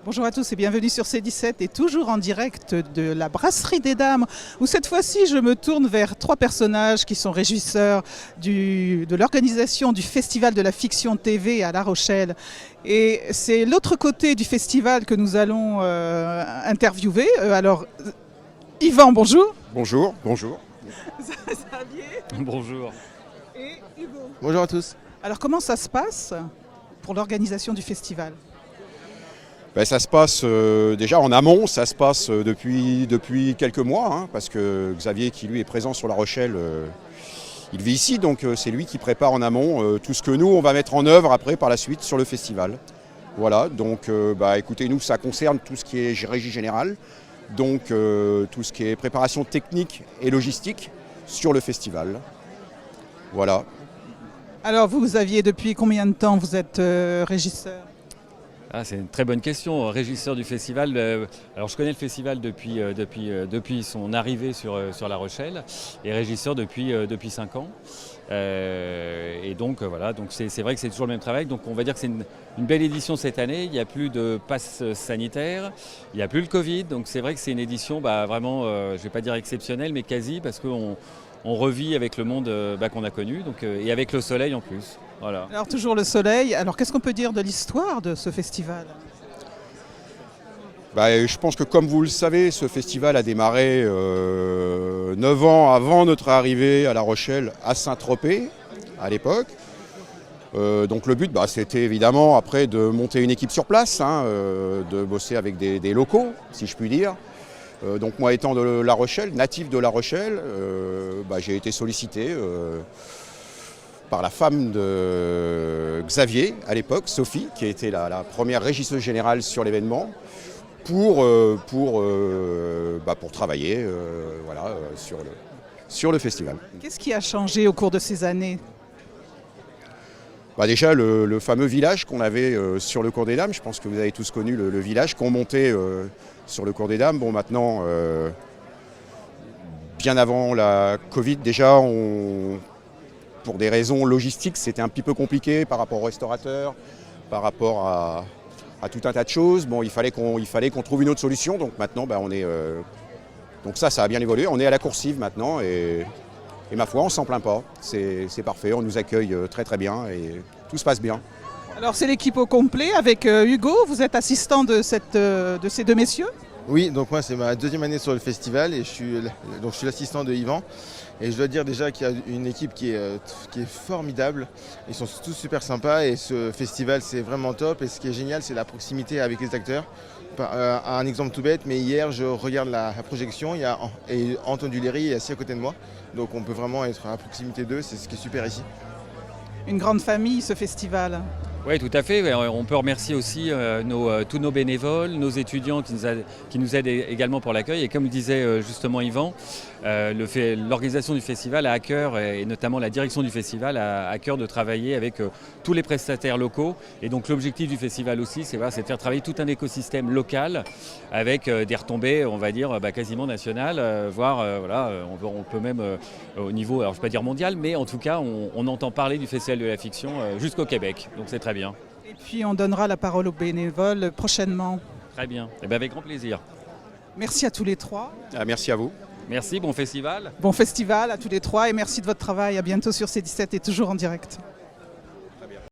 Bonjour à tous et bienvenue sur C17 et toujours en direct de la Brasserie des Dames où cette fois-ci je me tourne vers trois personnages qui sont régisseurs de l'organisation du Festival de la Fiction TV à La Rochelle. Et c'est l'autre côté du festival que nous allons interviewer. Yvan, bonjour. Bonjour, bonjour. Xavier. Bonjour. Et Hugo. Bonjour à tous. Alors comment ça se passe pour l'organisation du festival ? Ça se passe déjà en amont, ça se passe depuis quelques mois, hein, parce que Xavier qui lui est présent sur La Rochelle, il vit ici, donc c'est lui qui prépare en amont tout ce que nous on va mettre en œuvre après par la suite sur le festival. Voilà, donc écoutez, nous ça concerne tout ce qui est régie générale, donc tout ce qui est préparation technique et logistique sur le festival. Voilà. Alors vous aviez depuis combien de temps vous êtes régisseur ? C'est une très bonne question. Régisseur du festival, alors je connais le festival depuis son arrivée sur La Rochelle et régisseur depuis 5 ans. Et donc voilà, donc c'est vrai que c'est toujours le même travail. Donc on va dire que c'est une belle édition cette année. Il n'y a plus de passe sanitaire, il n'y a plus le Covid. Donc c'est vrai que c'est une édition vraiment, je ne vais pas dire exceptionnelle, mais quasi, parce qu'on revit avec le monde qu'on a connu et avec le soleil en plus. Voilà. Alors toujours le soleil. Alors qu'est-ce qu'on peut dire de l'histoire de ce festival ? Je pense que comme vous le savez, ce festival a démarré 9 ans avant notre arrivée à La Rochelle, à Saint-Tropez, à l'époque. Donc le but, c'était évidemment après de monter une équipe sur place, de bosser avec des locaux, si je puis dire. Donc moi étant de La Rochelle, natif de La Rochelle, j'ai été sollicité par la femme de Xavier à l'époque, Sophie, qui a été la première régisseuse générale sur l'événement, pour travailler sur le festival. Qu'est-ce qui a changé au cours de ces années ? Déjà le fameux village qu'on avait sur le cours des Dames, je pense que vous avez tous connu le village qu'on montait sur le cours des Dames. Bon, maintenant, bien avant la Covid, déjà, pour des raisons logistiques, c'était un petit peu compliqué par rapport aux restaurateurs, par rapport à tout un tas de choses. Bon, il fallait qu'on trouve une autre solution. Donc maintenant, on est. Donc ça a bien évolué. On est à la coursive maintenant et ma foi, on ne s'en plaint pas. C'est parfait. On nous accueille très très bien et tout se passe bien. Alors c'est l'équipe au complet avec Hugo. Vous êtes assistant de ces deux messieurs ? Oui, donc moi c'est ma deuxième année sur le festival et je suis l'assistant de Yvan. Et je dois dire déjà qu'il y a une équipe qui est formidable. Ils sont tous super sympas et ce festival c'est vraiment top. Et ce qui est génial, c'est la proximité avec les acteurs. Un exemple tout bête, mais hier je regarde la projection et Antoine Duléry est assis à côté de moi. Donc on peut vraiment être à proximité d'eux, c'est ce qui est super ici. Une grande famille ce festival. Oui, tout à fait. On peut remercier aussi tous nos bénévoles, nos étudiants qui nous aident également pour l'accueil. Et comme le disait justement Yvan, l'organisation du festival a à cœur, et notamment la direction du festival a à cœur de travailler avec tous les prestataires locaux. Et donc l'objectif du festival aussi, c'est de faire travailler tout un écosystème local avec des retombées, on va dire, quasiment nationales, voire on peut même au niveau, alors je ne vais pas dire mondial, mais en tout cas on entend parler du Festival de la Fiction jusqu'au Québec. Donc c'est très bien. Et puis on donnera la parole aux bénévoles prochainement. Très bien. Et avec grand plaisir. Merci à tous les trois. Merci à vous. Merci, bon festival. Bon festival à tous les trois et merci de votre travail. À bientôt sur C17 et toujours en direct.